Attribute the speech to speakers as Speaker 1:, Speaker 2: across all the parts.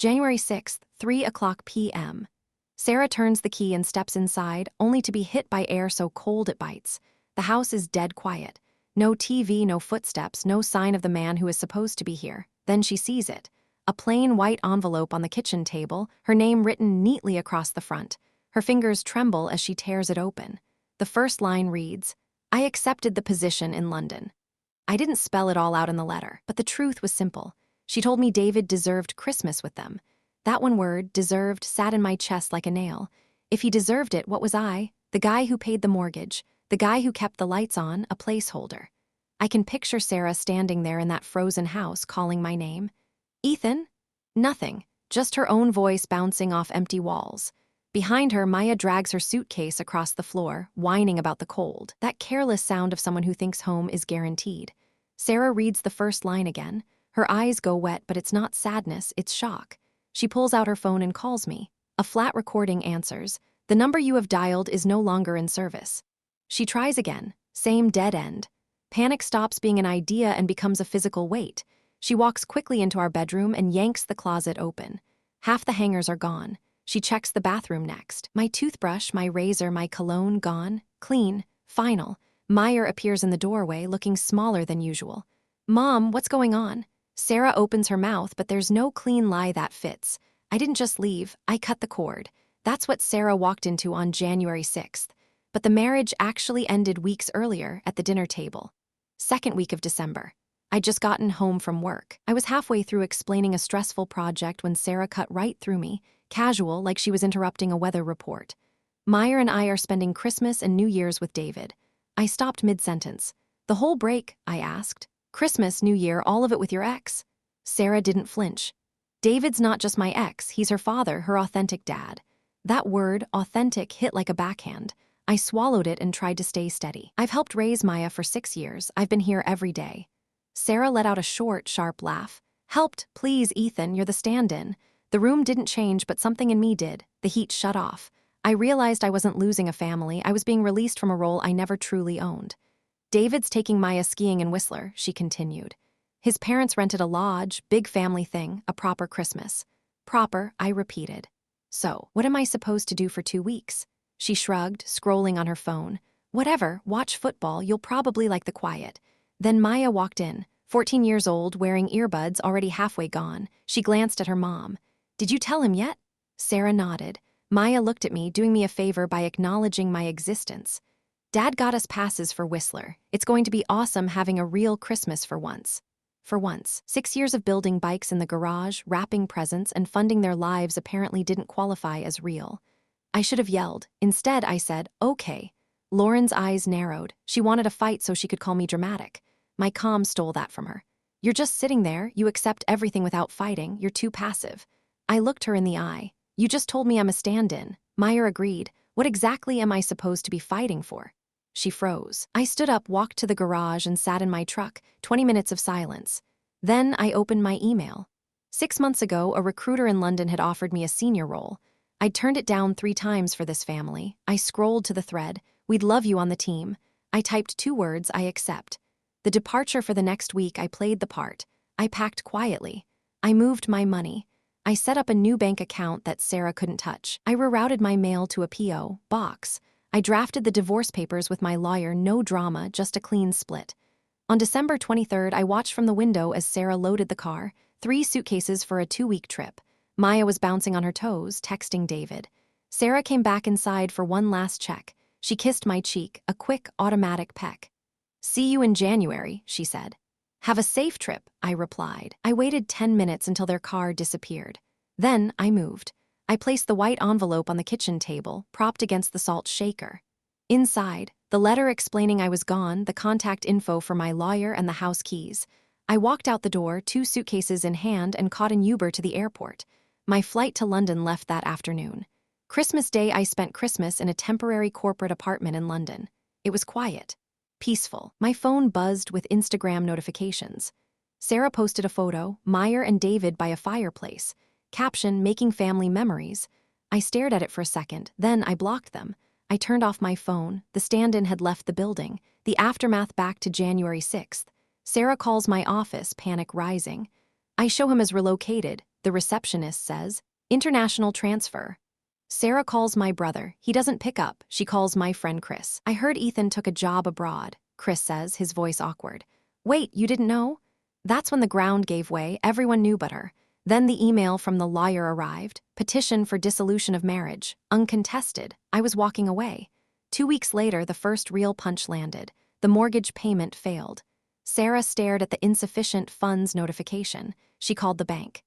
Speaker 1: January 6th, 3 o'clock p.m. Sarah turns the key and steps inside, only to be hit by air so cold it bites. The house is dead quiet. No TV, no footsteps, no sign of the man who is supposed to be here. Then she sees it. A plain white envelope on the kitchen table, her name written neatly across the front. Her fingers tremble as she tears it open. The first line reads, "I accepted the position in London." I didn't spell it all out in the letter, but the truth was simple. She told me David deserved Christmas with them. That one word, deserved, sat in my chest like a nail. If he deserved it, what was I? The guy who paid the mortgage, the guy who kept the lights on, a placeholder. I can picture Sarah standing there in that frozen house calling my name. Ethan? Nothing, just her own voice bouncing off empty walls. Behind her, Maya drags her suitcase across the floor, whining about the cold, that careless sound of someone who thinks home is guaranteed. Sarah reads the first line again. Her eyes go wet, but it's not sadness, it's shock. She pulls out her phone and calls me. A flat recording answers. "The number you have dialed is no longer in service." She tries again, same dead end. Panic stops being an idea and becomes a physical weight. She walks quickly into our bedroom and yanks the closet open. Half the hangers are gone. She checks the bathroom next. My toothbrush, my razor, my cologne gone. Clean. Final. Meyer appears in the doorway, looking smaller than usual. "Mom, what's going on?" Sarah opens her mouth, but there's no clean lie that fits. I didn't just leave, I cut the cord. That's what Sarah walked into on January 6th. But the marriage actually ended weeks earlier at the dinner table. Second week of December. I'd just gotten home from work. I was halfway through explaining a stressful project when Sarah cut right through me, casual, like she was interrupting a weather report. "Meyer and I are spending Christmas and New Year's with David." I stopped mid-sentence. "The whole break?" I asked. "Christmas, New Year, all of it with your ex?" Sarah didn't flinch. "David's not just my ex, he's her father, her authentic dad." That word, authentic, hit like a backhand. I swallowed it and tried to stay steady. "I've helped raise Maya for 6 years. I've been here every day." Sarah let out a short, sharp laugh. "Helped? Please, Ethan, you're the stand-in." The room didn't change, but something in me did. The heat shut off. I realized I wasn't losing a family. I was being released from a role I never truly owned. "David's taking Maya skiing in Whistler," she continued. "His parents rented a lodge, big family thing, a proper Christmas." "Proper," I repeated. "So, what am I supposed to do for 2 weeks?" She shrugged, scrolling on her phone. "Whatever, watch football, you'll probably like the quiet." Then Maya walked in, 14 years old, wearing earbuds, already halfway gone. She glanced at her mom. "Did you tell him yet?" Sarah nodded. Maya looked at me, doing me a favor by acknowledging my existence. "Dad got us passes for Whistler. It's going to be awesome having a real Christmas for once." For once. 6 years of building bikes in the garage, wrapping presents, and funding their lives apparently didn't qualify as real. I should have yelled. Instead, I said, "Okay." Lauren's eyes narrowed. She wanted a fight so she could call me dramatic. My calm stole that from her. "You're just sitting there, you accept everything without fighting, you're too passive." I looked her in the eye. "You just told me I'm a stand-in." Meyer agreed. "What exactly am I supposed to be fighting for?" She froze. I stood up, walked to the garage, and sat in my truck. 20 minutes of silence. Then I opened my email. 6 months ago, a recruiter in London had offered me a senior role. I'd turned it down 3 times for this family. I scrolled to the thread. "We'd love you on the team." I typed 2 words, "I accept." The departure for the next week, I played the part. I packed quietly. I moved my money. I set up a new bank account that Sarah couldn't touch. I rerouted my mail to a P.O. box. I drafted the divorce papers with my lawyer, no drama, just a clean split. On December 23rd, I watched from the window as Sarah loaded the car, 3 suitcases for a 2-week trip. Maya was bouncing on her toes, texting David. Sarah came back inside for one last check. She kissed my cheek, a quick, automatic peck. "See you in January," she said. "Have a safe trip," I replied. I waited 10 minutes until their car disappeared. Then I moved. I placed the white envelope on the kitchen table, propped against the salt shaker. Inside, the letter explaining I was gone, the contact info for my lawyer, and the house keys. I walked out the door, 2 suitcases in hand, and caught an Uber to the airport. My flight to London left that afternoon. Christmas Day, I spent Christmas in a temporary corporate apartment in London. It was quiet. Peaceful. My phone buzzed with Instagram notifications. Sarah posted a photo, Meyer and David by a fireplace. Caption, "Making family memories." I stared at it for a second, then I blocked them. I turned off my phone. The stand-in had left the building. The aftermath back to January 6th. Sarah calls my office, panic rising. I show him as relocated. The receptionist says, "International transfer." Sarah calls my brother. He doesn't pick up. She calls my friend Chris. "I heard Ethan took a job abroad," Chris says, his voice awkward. "Wait, you didn't know?" That's when the ground gave way. Everyone knew but her. Then the email from the lawyer arrived. Petition for dissolution of marriage. Uncontested. I was walking away. 2 weeks later, the first real punch landed. The mortgage payment failed. Sarah stared at the insufficient funds notification. She called the bank.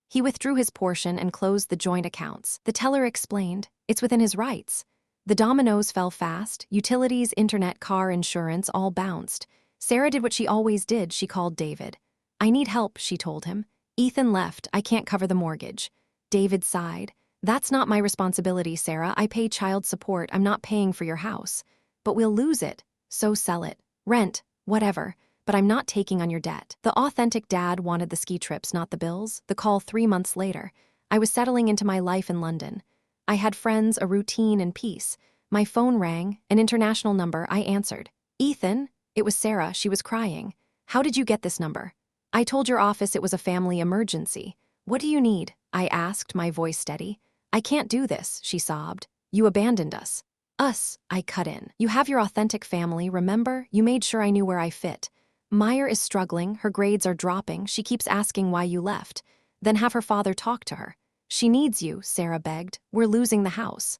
Speaker 1: He withdrew his portion and closed the joint accounts. The teller explained, it's within his rights. The dominoes fell fast. Utilities, internet, car, insurance all bounced. Sarah did what she always did. She called David. "I need help," she told him. "Ethan left. I can't cover the mortgage." David sighed. "That's not my responsibility, Sarah. I pay child support. I'm not paying for your house. But we'll lose it. So sell it. Rent. Whatever. But I'm not taking on your debt." The authentic dad wanted the ski trips, not the bills. The call 3 months later. I was settling into my life in London. I had friends, a routine, and peace. My phone rang, an international number. I answered. "Ethan?" It was Sarah. She was crying. "How did you get this number?" "I told your office it was a family emergency." "What do you need?" I asked, my voice steady. "I can't do this," she sobbed. "You abandoned us." "Us," I cut in. "You have your authentic family, remember? You made sure I knew where I fit. Meyer is struggling, her grades are dropping, she keeps asking why you left. Then have her father talk to her." "She needs you," Sarah begged. "We're losing the house."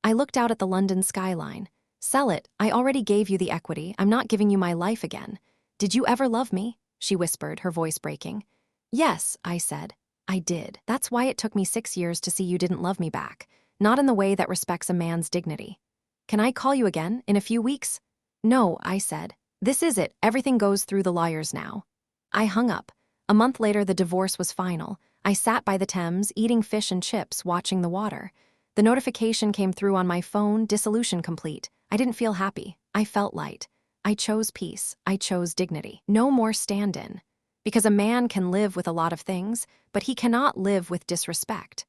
Speaker 1: I looked out at the London skyline. "Sell it. I already gave you the equity. I'm not giving you my life again." "Did you ever love me?" she whispered, her voice breaking. "Yes," I said. "I did. That's why it took me 6 years to see you didn't love me back. Not in the way that respects a man's dignity." "Can I call you again, in a few weeks?" "No," I said. "This is it. Everything goes through the lawyers now." I hung up. A month later, the divorce was final. I sat by the Thames, eating fish and chips, watching the water. The notification came through on my phone, dissolution complete. I didn't feel happy. I felt light. I chose peace. I chose dignity. No more stand-in. Because a man can live with a lot of things, but he cannot live with disrespect.